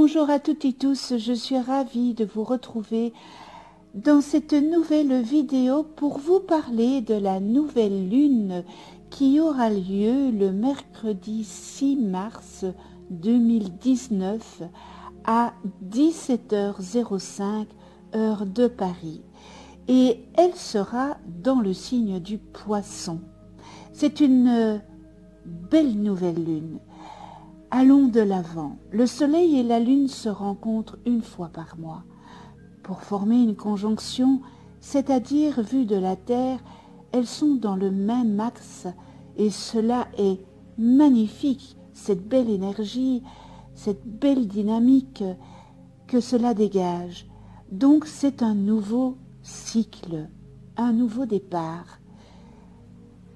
Bonjour à toutes et tous, je suis ravie de vous retrouver dans cette nouvelle vidéo pour vous parler de la nouvelle lune qui aura lieu le mercredi 6 mars 2019 à 17h05 heure de Paris. Et elle sera dans le signe du Poisson. C'est une belle nouvelle lune. Allons de l'avant. Le soleil et la lune se rencontrent une fois par mois pour former une conjonction, c'est-à-dire vue de la Terre, elles sont dans le même axe et cela est magnifique, cette belle énergie, cette belle dynamique que cela dégage. Donc c'est un nouveau cycle, un nouveau départ.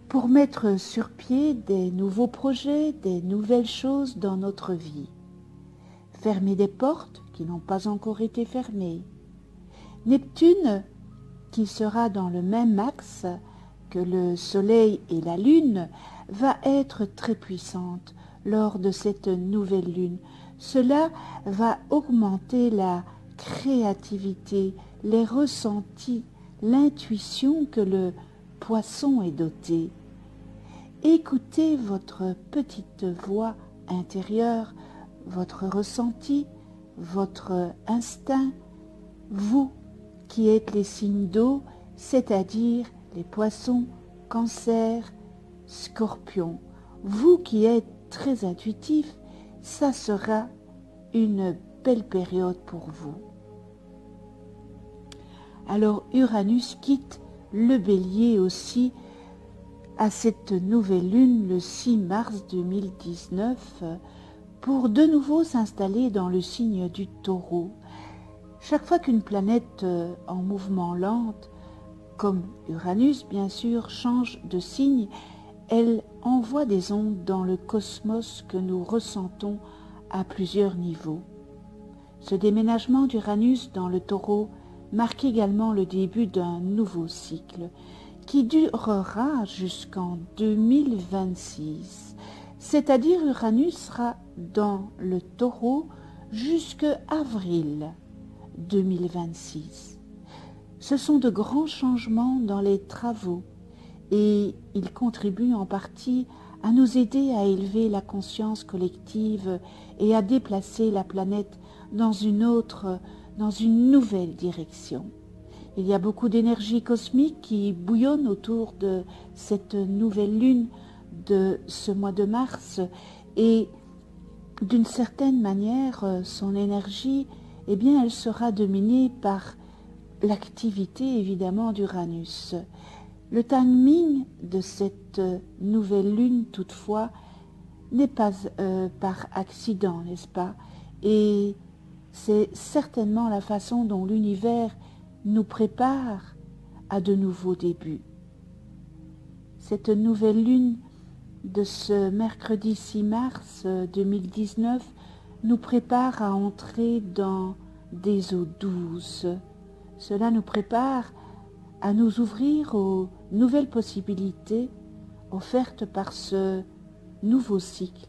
Pour mettre sur pied des nouveaux projets, des nouvelles choses dans notre vie. Fermer des portes qui n'ont pas encore été fermées. Neptune, qui sera dans le même axe que le Soleil et la Lune, va être très puissante lors de cette nouvelle lune. Cela va augmenter la créativité, les ressentis, l'intuition que le Poisson est doté. Écoutez votre petite voix intérieure, votre ressenti, votre instinct, vous qui êtes les signes d'eau, c'est-à-dire les poissons, cancer, scorpions. Vous qui êtes très intuitif, ça sera une belle période pour vous. Alors Uranus quitte le Bélier aussi à cette nouvelle lune le 6 mars 2019 pour de nouveau s'installer dans le signe du Taureau. Chaque fois qu'une planète en mouvement lent, comme Uranus bien sûr, change de signe, elle envoie des ondes dans le cosmos que nous ressentons à plusieurs niveaux. Ce déménagement d'Uranus dans le Taureau marque également le début d'un nouveau cycle qui durera jusqu'en 2026. C'est-à-dire Uranus sera dans le Taureau jusqu'à avril 2026. Ce sont de grands changements dans les travaux et ils contribuent en partie à nous aider à élever la conscience collective et à déplacer la planète dans une nouvelle direction. Il y a beaucoup d'énergie cosmique qui bouillonne autour de cette nouvelle lune de ce mois de mars et d'une certaine manière, son énergie, eh bien, elle sera dominée par l'activité évidemment d'Uranus. Le timing de cette nouvelle lune, toutefois, n'est pas par accident, n'est-ce pas? Et c'est certainement la façon dont l'univers nous prépare à de nouveaux débuts. Cette nouvelle lune de ce mercredi 6 mars 2019 nous prépare à entrer dans des eaux douces. Cela nous prépare à nous ouvrir aux nouvelles possibilités offertes par ce nouveau cycle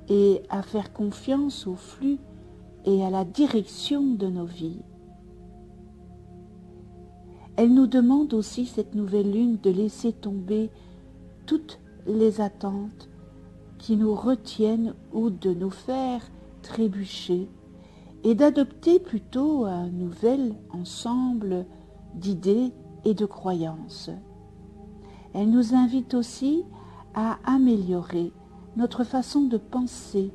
et à faire confiance au flux et à la direction de nos vies. Elle nous demande aussi, cette nouvelle lune, de laisser tomber toutes les attentes qui nous retiennent ou de nous faire trébucher et d'adopter plutôt un nouvel ensemble d'idées et de croyances. Elle nous invite aussi à améliorer notre façon de penser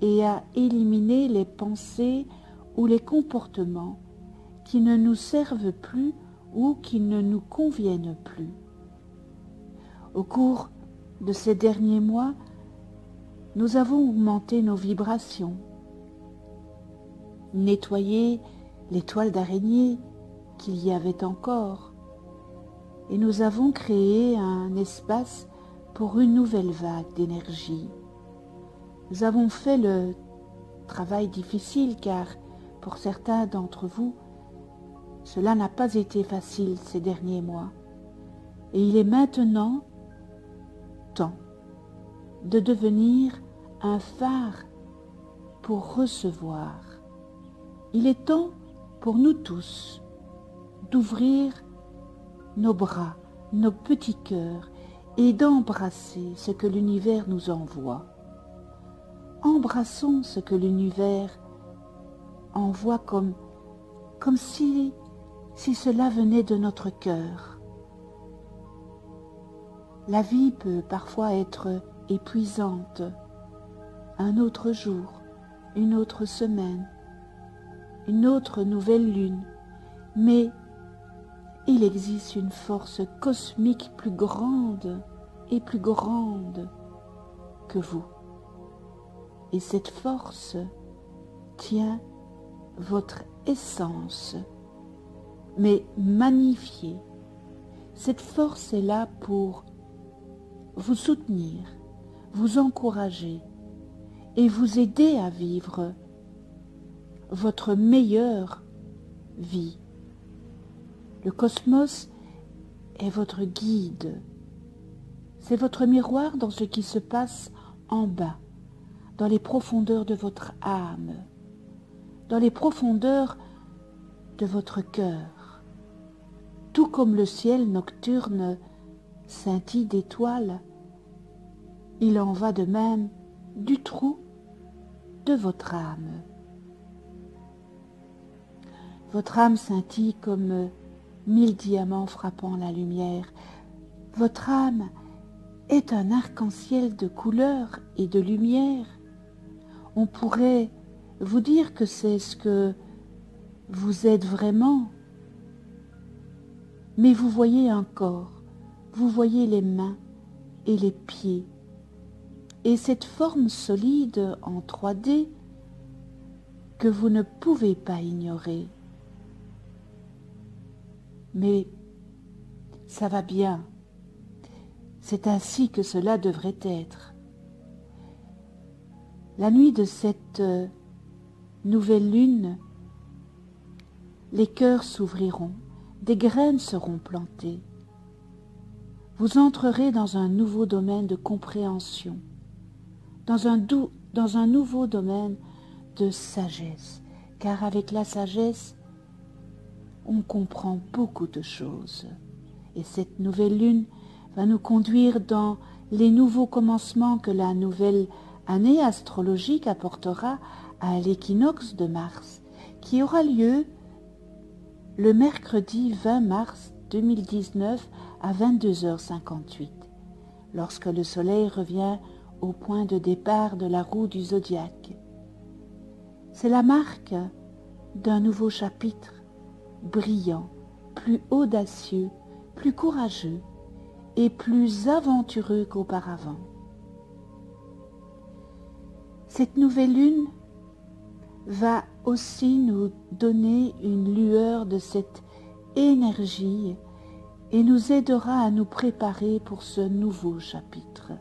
et à éliminer les pensées ou les comportements qui ne nous servent plus ou qui ne nous conviennent plus. Au cours de ces derniers mois, nous avons augmenté nos vibrations, nettoyé les toiles d'araignée qu'il y avait encore, et nous avons créé un espace pour une nouvelle vague d'énergie. Nous avons fait le travail difficile car pour certains d'entre vous, cela n'a pas été facile ces derniers mois. Et il est maintenant temps de devenir un phare pour recevoir. Il est temps pour nous tous d'ouvrir nos bras, nos petits cœurs et d'embrasser ce que l'univers nous envoie. Embrassons ce que l'univers envoie comme si cela venait de notre cœur. La vie peut parfois être épuisante. Un autre jour, une autre semaine, une autre nouvelle lune, mais il existe une force cosmique plus grande et plus grande que vous. Et cette force tient votre essence, mais magnifiée. Cette force est là pour vous soutenir, vous encourager et vous aider à vivre votre meilleure vie. Le cosmos est votre guide. C'est votre miroir dans ce qui se passe en bas, dans les profondeurs de votre âme, dans les profondeurs de votre cœur. Tout comme le ciel nocturne scintille d'étoiles, il en va de même du trou de votre âme. Votre âme scintille comme 1000 diamants frappant la lumière. Votre âme est un arc-en-ciel de couleurs et de lumière. On pourrait vous dire que c'est ce que vous êtes vraiment. Mais vous voyez un corps, vous voyez les mains et les pieds. Et cette forme solide en 3D que vous ne pouvez pas ignorer. Mais ça va bien. C'est ainsi que cela devrait être. La nuit de cette nouvelle lune, les cœurs s'ouvriront, des graines seront plantées. Vous entrerez dans un nouveau domaine de compréhension, dans un nouveau domaine de sagesse, car avec la sagesse, on comprend beaucoup de choses. Et cette nouvelle lune va nous conduire dans les nouveaux commencements que la nouvelle année astrologique apportera à l'équinoxe de Mars, qui aura lieu le mercredi 20 mars 2019 à 22h58, lorsque le soleil revient au point de départ de la roue du zodiaque. C'est la marque d'un nouveau chapitre, brillant, plus audacieux, plus courageux et plus aventureux qu'auparavant. Cette nouvelle lune va aussi nous donner une lueur de cette énergie et nous aidera à nous préparer pour ce nouveau chapitre.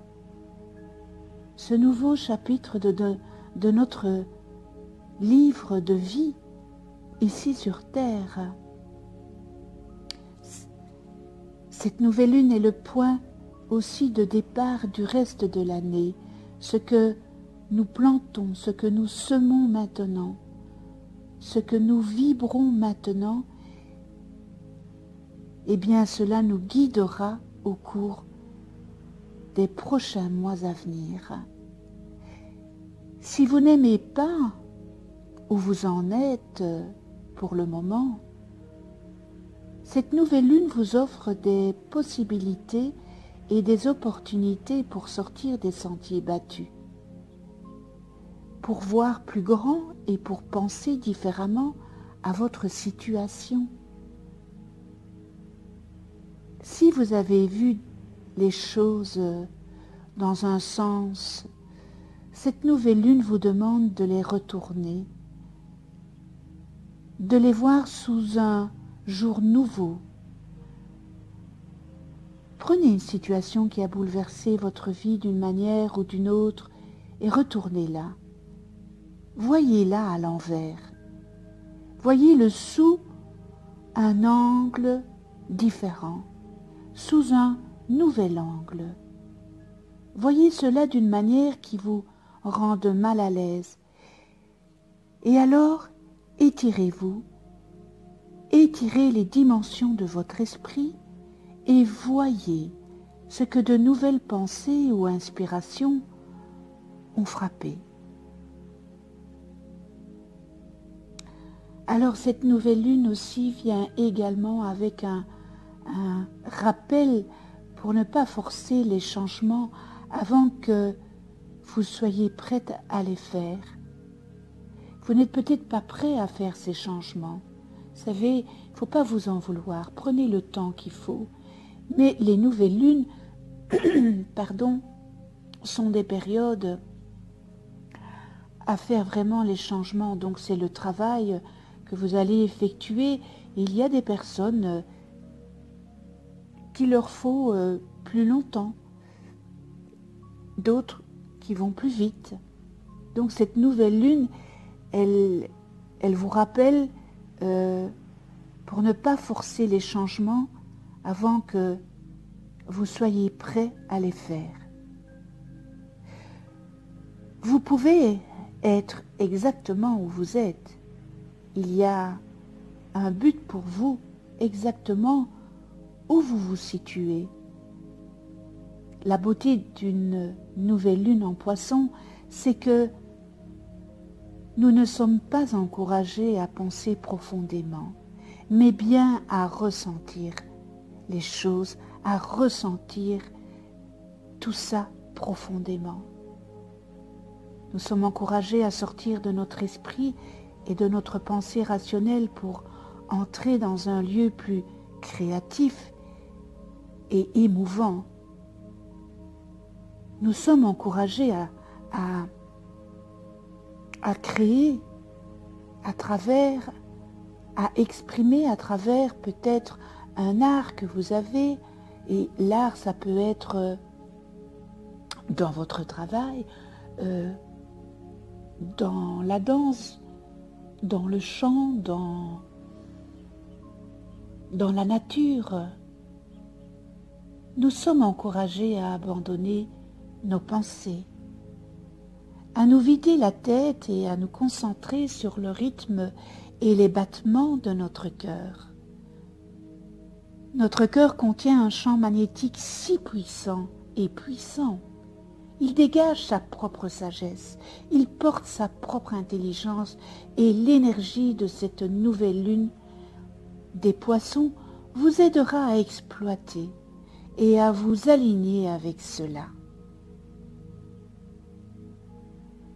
Ce nouveau chapitre de notre livre de vie ici sur Terre. Cette nouvelle lune est le point aussi de départ du reste de l'année. Ce que nous plantons, ce que nous semons maintenant, ce que nous vibrons maintenant, eh bien cela nous guidera au cours des prochains mois à venir. Si vous n'aimez pas où vous en êtes pour le moment, cette nouvelle lune vous offre des possibilités et des opportunités pour sortir des sentiers battus, pour voir plus grand et pour penser différemment à votre situation. Si vous avez vu les choses dans un sens, cette nouvelle lune vous demande de les retourner, de les voir sous un jour nouveau. Prenez une situation qui a bouleversé votre vie d'une manière ou d'une autre et retournez-la. Voyez-la à l'envers. Voyez-le sous un angle différent, sous un nouvel angle. Voyez cela d'une manière qui vous rende mal à l'aise. Et alors, étirez-vous, étirez les dimensions de votre esprit et voyez ce que de nouvelles pensées ou inspirations ont frappé. Alors cette nouvelle lune aussi vient également avec un rappel pour ne pas forcer les changements avant que vous soyez prête à les faire. Vous n'êtes peut-être pas prêt à faire ces changements. Vous savez, il ne faut pas vous en vouloir. Prenez le temps qu'il faut. Mais les nouvelles lunes, sont des périodes à faire vraiment les changements. Donc c'est le travail que vous allez effectuer. Il y a des personnes qu'il leur faut plus longtemps, d'autres qui vont plus vite. Donc cette nouvelle lune, elle vous rappelle pour ne pas forcer les changements avant que vous soyez prêt à les faire. Vous pouvez être exactement où vous êtes. Il y a un but pour vous exactement où vous vous situez. La beauté d'une nouvelle lune en Poisson, c'est que nous ne sommes pas encouragés à penser profondément, mais bien à ressentir les choses, à ressentir tout ça profondément. Nous sommes encouragés à sortir de notre esprit et de notre pensée rationnelle pour entrer dans un lieu plus créatif et émouvant. Nous sommes encouragés à créer à exprimer à travers peut-être un art que vous avez. Et l'art, ça peut être dans votre travail, dans la danse, dans le chant, dans la nature. Nous sommes encouragés à abandonner nos pensées, à nous vider la tête et à nous concentrer sur le rythme et les battements de notre cœur. Notre cœur contient un champ magnétique si puissant et puissant. Il dégage sa propre sagesse, il porte sa propre intelligence et l'énergie de cette nouvelle lune des Poissons vous aidera à exploiter et à vous aligner avec cela.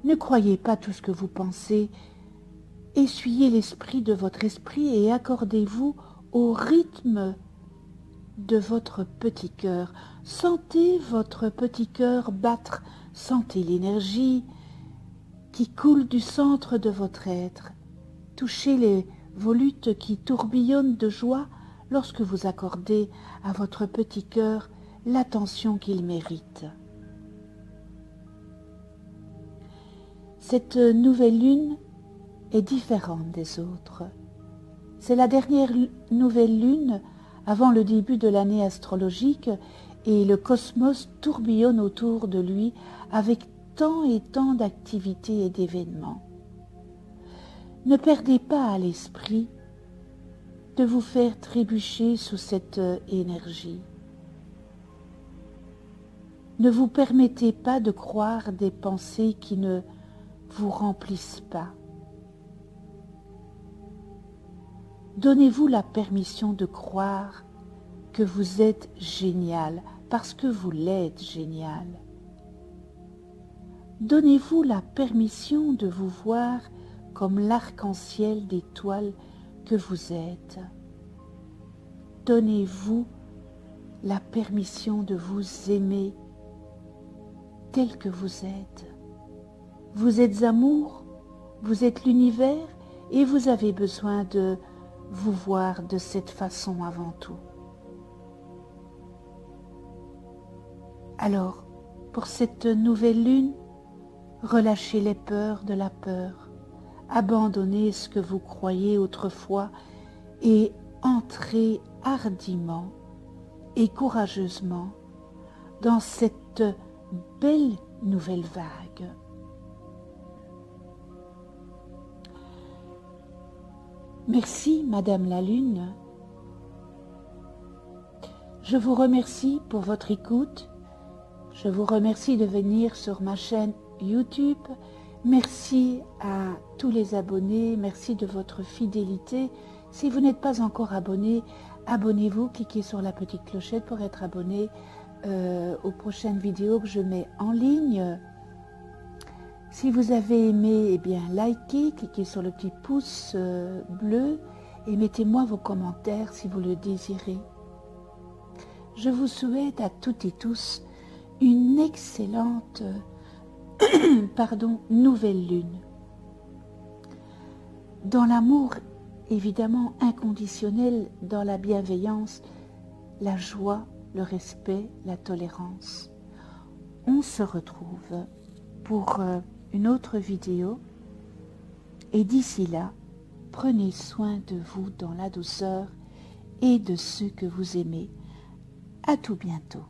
Ne croyez pas tout ce que vous pensez, essuyez l'esprit de votre esprit et accordez-vous au rythme de votre petit cœur. Sentez votre petit cœur battre, sentez l'énergie qui coule du centre de votre être. Touchez les volutes qui tourbillonnent de joie lorsque vous accordez à votre petit cœur l'attention qu'il mérite. Cette nouvelle lune est différente des autres. C'est la dernière nouvelle lune avant le début de l'année astrologique et le cosmos tourbillonne autour de lui avec tant et tant d'activités et d'événements. Ne perdez pas à l'esprit de vous faire trébucher sous cette énergie. Ne vous permettez pas de croire des pensées qui ne vous remplissent pas. Donnez-vous la permission de croire que vous êtes génial parce que vous l'êtes génial. Donnez-vous la permission de vous voir comme l'arc-en-ciel d'étoiles que vous êtes. Donnez-vous la permission de vous aimer tel que vous êtes. Vous êtes amour, vous êtes l'univers et vous avez besoin de vous voir de cette façon avant tout. Alors, pour cette nouvelle lune, relâchez les peurs de la peur, abandonnez ce que vous croyez autrefois et entrez hardiment et courageusement dans cette belle nouvelle vague. Merci, Madame la Lune. Je vous remercie pour votre écoute. Je vous remercie de venir sur ma chaîne YouTube. Merci à tous les abonnés. Merci de votre fidélité. Si vous n'êtes pas encore abonné, abonnez-vous. Cliquez sur la petite clochette pour être abonné aux prochaines vidéos que je mets en ligne. Si vous avez aimé, eh bien, likez, cliquez sur le petit pouce bleu et mettez-moi vos commentaires si vous le désirez. Je vous souhaite à toutes et tous une excellente nouvelle lune. Dans l'amour, évidemment, inconditionnel, dans la bienveillance, la joie, le respect, la tolérance. On se retrouve pour une autre vidéo et d'ici là, prenez soin de vous dans la douceur et de ceux que vous aimez. À tout bientôt.